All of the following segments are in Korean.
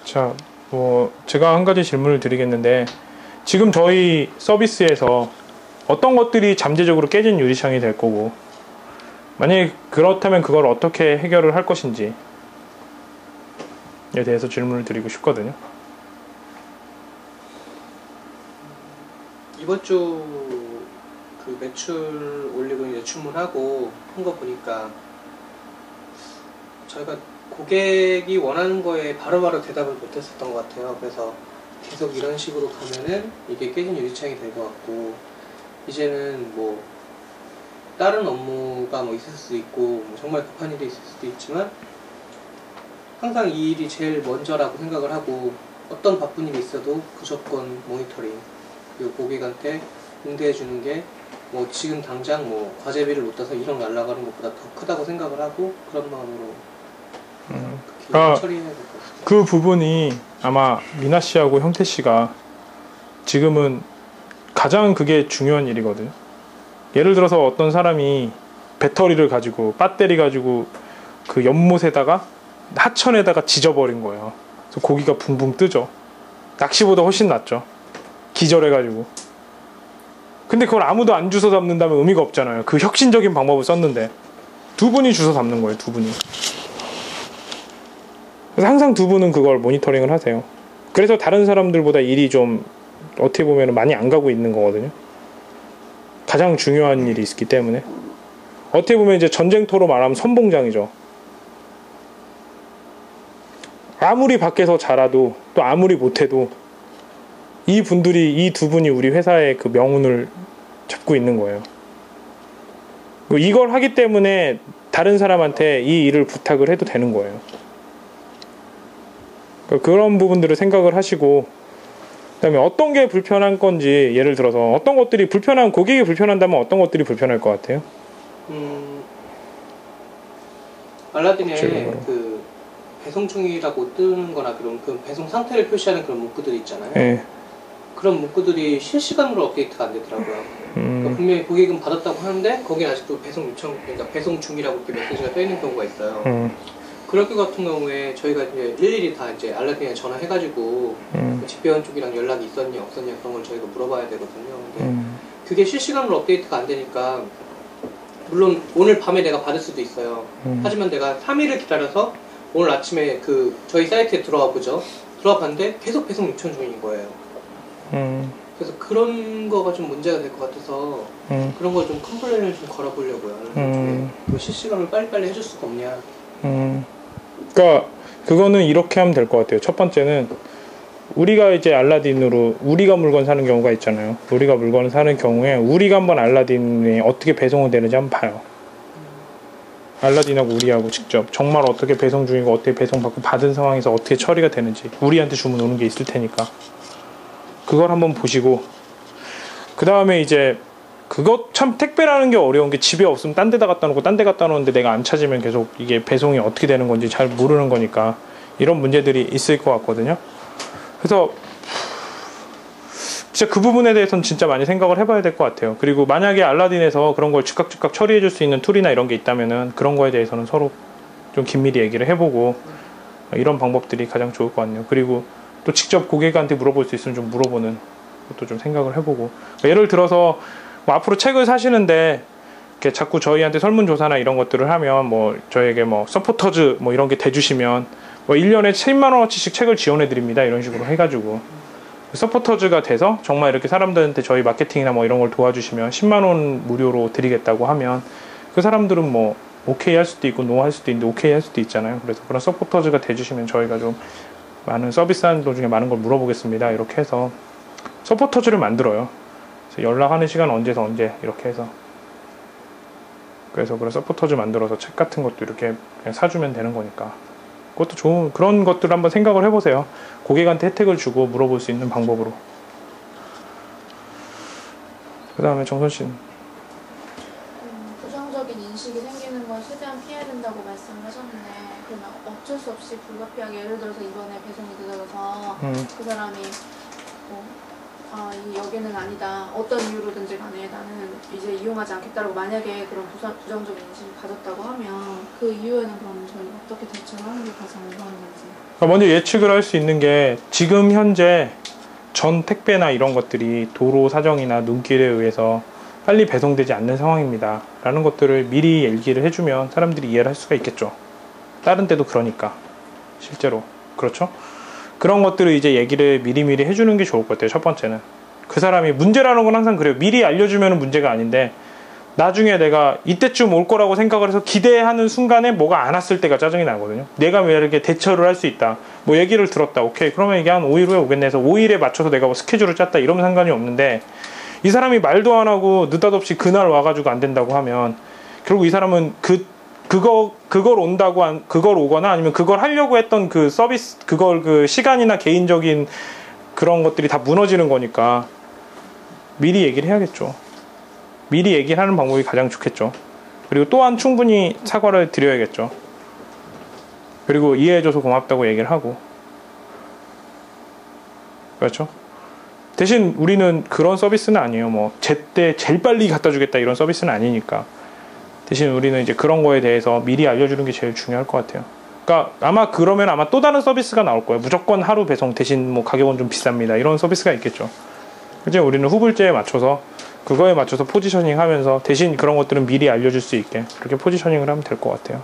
자, 뭐 제가 한 가지 질문을 드리겠는데, 지금 저희 서비스에서 어떤 것들이 잠재적으로 깨진 유리창이 될 거고, 만약에 그렇다면 그걸 어떻게 해결을 할 것인지에 대해서 질문을 드리고 싶거든요. 이번 주 그 매출 올리고 이제 주문하고 한 거 보니까 저희가 고객이 원하는 거에 바로바로 대답을 못했었던 것 같아요. 그래서 계속 이런 식으로 가면은 이게 깨진 유리창이 될 것 같고, 이제는 뭐 다른 업무가 뭐 있을 수도 있고 뭐 정말 급한 일이 있을 수도 있지만 항상 이 일이 제일 먼저라고 생각을 하고, 어떤 바쁜 일이 있어도 무조건 모니터링, 그리고 고객한테 응대해 주는 게 뭐 지금 당장 뭐 과제비를 못 따서 일억 날라가는 것보다 더 크다고 생각을 하고, 그런 마음으로 처리해야 될 것 같아요. 그 부분이 아마 미나 씨하고 형태 씨가 지금은 가장 그게 중요한 일이거든요. 예를 들어서 어떤 사람이 배터리를 가지고 배터리 가지고 그 연못에다가 하천에다가 지져버린 거예요. 그래서 고기가 붕붕 뜨죠. 낚시보다 훨씬 낫죠. 기절해가지고. 근데 그걸 아무도 안 주워 잡는다면 의미가 없잖아요. 그 혁신적인 방법을 썼는데 두 분이 주워 잡는 거예요. 두 분이. 그래서 항상 두 분은 그걸 모니터링을 하세요. 그래서 다른 사람들보다 일이 좀 어떻게 보면 많이 안 가고 있는 거거든요. 가장 중요한 일이 있기 때문에. 어떻게 보면 이제 전쟁터로 말하면 선봉장이죠. 아무리 밖에서 잘해도 또 아무리 못해도 이 두 분이 우리 회사의 그 명운을 잡고 있는 거예요. 이걸 하기 때문에 다른 사람한테 이 일을 부탁을 해도 되는 거예요. 그런 부분들을 생각을 하시고, 그다음에 어떤 게 불편한 건지, 예를 들어서 어떤 것들이 고객이 불편한다면 어떤 것들이 불편할 것 같아요? 알라딘에 그 배송 중이라고 뜨는 거나 그런 그 배송 상태를 표시하는 그런 문구들이 있잖아요. 네. 그런 문구들이 실시간으로 업데이트가 안 되더라고요. 그러니까 분명히 고객은 받았다고 하는데 거기에 아직도 배송 요청, 그러니까 배송 중이라고 이렇게 메시지가 떠 있는 경우가 있어요. 그럴 것 같은 경우에 저희가 이제 일일이 다 이제 알라딘에 전화해가지고 집배원 쪽이랑 연락이 있었냐 없었냐 그런 걸 저희가 물어봐야 되거든요. 근데 그게 실시간으로 업데이트가 안 되니까, 물론 오늘 밤에 내가 받을 수도 있어요. 하지만 내가 3일을 기다려서 오늘 아침에 그 저희 사이트에 들어와 보죠. 들어와 봤는데 계속 배송 요청 중인 거예요. 그래서 그런 거가 좀 문제가 될 것 같아서 그런 걸 좀 컴플레인을 좀 걸어보려고요. 뭐 실시간으로 빨리빨리 해줄 수가 없냐. 그러니까 그거는 이렇게 하면 될 것 같아요. 첫 번째는 우리가 이제 알라딘으로 우리가 물건 사는 경우가 있잖아요. 우리가 물건을 사는 경우에 우리가 한번 알라딘에 어떻게 배송이 되는지 한번 봐요. 알라딘하고 우리하고 직접 정말 어떻게 배송 중이고 어떻게 배송받고 받은 상황에서 어떻게 처리가 되는지, 우리한테 주문 오는 게 있을 테니까 그걸 한번 보시고, 그 다음에 이제 그것 참 택배라는 게 어려운 게 집에 없으면 딴 데다 갖다 놓고 딴 데 갖다 놓는데 내가 안 찾으면 계속 이게 배송이 어떻게 되는 건지 잘 모르는 거니까 이런 문제들이 있을 것 같거든요. 그래서 진짜 그 부분에 대해서는 진짜 많이 생각을 해봐야 될 것 같아요. 그리고 만약에 알라딘에서 그런 걸 즉각 처리해 줄 수 있는 툴이나 이런 게 있다면은 그런 거에 대해서는 서로 좀 긴밀히 얘기를 해보고 이런 방법들이 가장 좋을 것 같네요. 그리고 또 직접 고객한테 물어볼 수 있으면 좀 물어보는 것도 좀 생각을 해보고, 그러니까 예를 들어서 뭐 앞으로 책을 사시는데 이렇게 자꾸 저희한테 설문조사나 이런 것들을 하면 뭐 저에게 뭐 서포터즈 뭐 이런 게 대주시면 뭐 1년에 10만 원어치씩 책을 지원해 드립니다 이런 식으로 해가지고 서포터즈가 돼서 정말 이렇게 사람들한테 저희 마케팅이나 뭐 이런 걸 도와주시면 10만 원 무료로 드리겠다고 하면 그 사람들은 뭐 오케이 할 수도 있고 노 할 수도 있는데 오케이 할 수도 있잖아요. 그래서 그런 서포터즈가 돼주시면 저희가 좀 많은 서비스하는 도중에 많은 걸 물어보겠습니다 이렇게 해서 서포터즈를 만들어요. 그래서 연락하는 시간 언제서 언제 이렇게 해서, 그래서 그런 서포터즈 만들어서 책 같은 것도 이렇게 그냥 사주면 되는 거니까 그것도 좋은, 그런 것들을 한번 생각을 해보세요. 고객한테 혜택을 주고 물어볼 수 있는 방법으로. 그 다음에 정선 씨는? 부정적인 인식이 생기는 걸 최대한 피해야 된다고 말씀을 하셨는데, 그러면 어쩔 수 없이 불가피하게, 예를 들어서 이번에 배송이 늦어져서 그 사람이 여기는 아니다, 어떤 이유로든지 간에 나는 이제 이용하지 않겠다라고 만약에 그런 부정적인 인식을 가졌다고 하면 그 이후에는 그럼 저희가 어떻게 대처를 하는 게 가장 우선인지. 먼저 예측을 할 수 있는 게 지금 현재 전 택배나 이런 것들이 도로 사정이나 눈길에 의해서 빨리 배송되지 않는 상황입니다 라는 것들을 미리 얘기를 해주면 사람들이 이해를 할 수가 있겠죠. 다른 데도 그러니까 실제로 그렇죠. 그런 것들을 이제 얘기를 미리미리 해주는 게 좋을 것 같아요. 첫 번째는 그 사람이 문제라는 건 항상 그래요. 미리 알려주면 문제가 아닌데 나중에 내가 이때쯤 올 거라고 생각을 해서 기대하는 순간에 뭐가 안 왔을 때가 짜증이 나거든요. 내가 왜 이렇게 대처를 할 수 있다. 뭐 얘기를 들었다. 오케이. 그러면 이게 한 5일 후에 오겠네 해서 5일에 맞춰서 내가 뭐 스케줄을 짰다. 이러면 상관이 없는데 이 사람이 말도 안 하고 느닷없이 그날 와가지고 안 된다고 하면 결국 이 사람은 그걸 온다고 그걸 오거나 아니면 그걸 하려고 했던 그 서비스 그걸 그 시간이나 개인적인 그런 것들이 다 무너지는 거니까 미리 얘기를 해야겠죠. 미리 얘기를 하는 방법이 가장 좋겠죠. 그리고 또한 충분히 사과를 드려야겠죠. 그리고 이해해줘서 고맙다고 얘기를 하고 그렇죠. 대신 우리는 그런 서비스는 아니에요. 뭐 제때 제일 빨리 갖다 주겠다 이런 서비스는 아니니까 대신 우리는 이제 그런 거에 대해서 미리 알려주는 게 제일 중요할 것 같아요. 그러니까 아마 그러면 아마 또 다른 서비스가 나올 거예요. 무조건 하루 배송 대신 뭐 가격은 좀 비쌉니다 이런 서비스가 있겠죠. 이제 우리는 후불제에 맞춰서 그거에 맞춰서 포지셔닝 하면서 대신 그런 것들은 미리 알려줄 수 있게 그렇게 포지셔닝을 하면 될 것 같아요.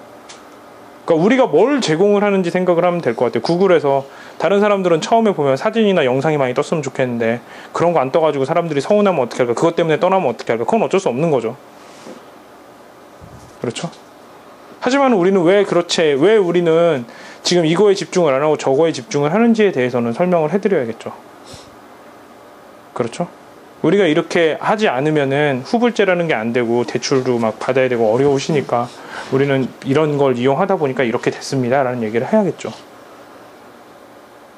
그러니까 우리가 뭘 제공을 하는지 생각을 하면 될 것 같아요. 구글에서 다른 사람들은 처음에 보면 사진이나 영상이 많이 떴으면 좋겠는데 그런 거 안 떠가지고 사람들이 서운하면 어떻게 할까? 그것 때문에 떠나면 어떻게 할까? 그건 어쩔 수 없는 거죠. 그렇죠? 하지만 우리는 왜 우리는 지금 이거에 집중을 안 하고 저거에 집중을 하는지에 대해서는 설명을 해드려야겠죠. 그렇죠? 우리가 이렇게 하지 않으면은 후불제라는 게 안 되고 대출도 막 받아야 되고 어려우시니까 우리는 이런 걸 이용하다 보니까 이렇게 됐습니다 라는 얘기를 해야겠죠.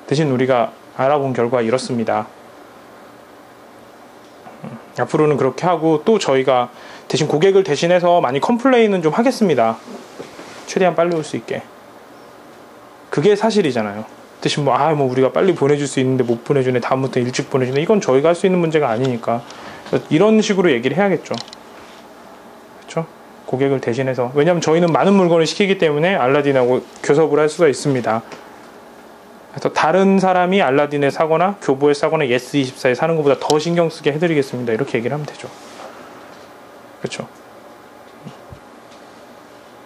대신 우리가 알아본 결과 이렇습니다. 앞으로는 그렇게 하고 또 저희가 대신 고객을 대신해서 많이 컴플레인은 좀 하겠습니다. 최대한 빨리 올 수 있게. 그게 사실이잖아요. 대신 뭐 우리가 빨리 보내줄 수 있는데 못 보내주네, 다음부터 일찍 보내주네, 이건 저희가 할 수 있는 문제가 아니니까 이런 식으로 얘기를 해야겠죠. 그렇죠? 고객을 대신해서. 왜냐하면 저희는 많은 물건을 시키기 때문에 알라딘하고 교섭을 할 수가 있습니다. 그래서 다른 사람이 알라딘에 사거나 교보에 사거나 예스24에 사는 것보다 더 신경 쓰게 해드리겠습니다. 이렇게 얘기를 하면 되죠. 그렇죠?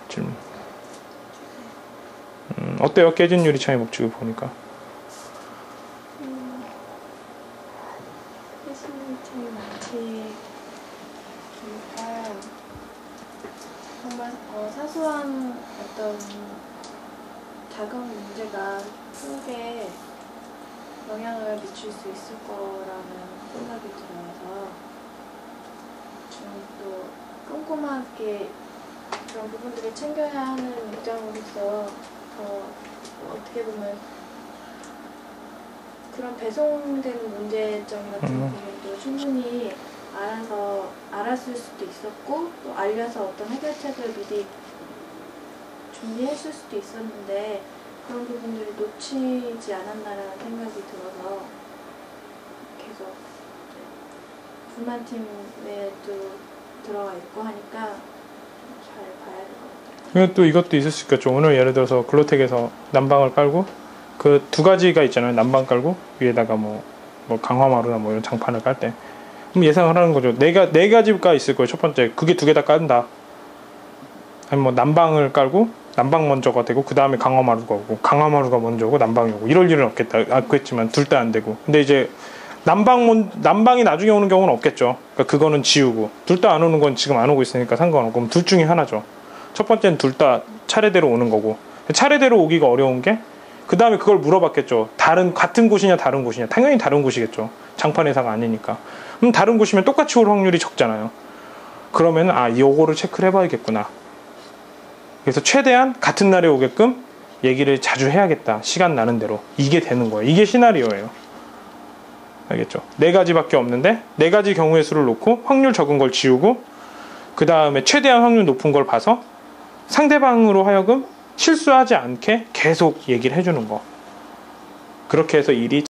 질문. 어때요? 깨진 유리창의 목적을 보니까. 깨진 유리창의 목적이니까 정말 사소한 어떤 작은 문제가 크게 영향을 미칠 수 있을 거라는 생각이 들어서 좀 또 꼼꼼하게 그런 부분들을 챙겨야 하는 입장으로서 어떻게 보면 그런 배송되는 문제점 같은 부분도 충분히 알았을 수도 있었고 또 알려서 어떤 해결책을 미리 준비했을 수도 있었는데 그런 부분들이 놓치지 않았나라는 생각이 들어서 계속 불만팀에도 들어가 있고 하니까 잘 봐야 될 것 같아요. 또 이것도 있을 수 있겠죠. 오늘 예를 들어서 글로텍에서 난방을 깔고 그 두 가지가 있잖아요. 난방 깔고 위에다가 뭐 강화마루나 뭐 이런 장판을 깔 때 그럼 예상을 하는 거죠. 네 가지가 있을 거예요. 첫 번째 그게 두 개 다 깐다. 아니 뭐 난방을 깔고 난방 먼저가 되고 그 다음에 강화마루가 오고 강화마루가 먼저고 난방이 오고 이럴 일은 없겠지만 둘 다 안 되고 근데 이제 난방이 나중에 오는 경우는 없겠죠. 그러니까 그거는 지우고 둘 다 안 오는 건 지금 안 오고 있으니까 상관없고 그럼 둘 중에 하나죠. 첫 번째는 둘 다 차례대로 오는 거고 차례대로 오기가 어려운 게 그 다음에 그걸 물어봤겠죠. 같은 곳이냐 다른 곳이냐. 당연히 다른 곳이겠죠. 장판 회사가 아니니까. 그럼 다른 곳이면 똑같이 올 확률이 적잖아요. 그러면 요거를 체크를 해봐야겠구나. 그래서 최대한 같은 날에 오게끔 얘기를 자주 해야겠다. 시간 나는 대로. 이게 되는 거예요. 이게 시나리오예요. 알겠죠? 4가지밖에 없는데 4가지 경우의 수를 놓고 확률 적은 걸 지우고 그 다음에 최대한 확률 높은 걸 봐서 상대방으로 하여금 실수하지 않게 계속 얘기를 해주는 거. 그렇게 해서 일이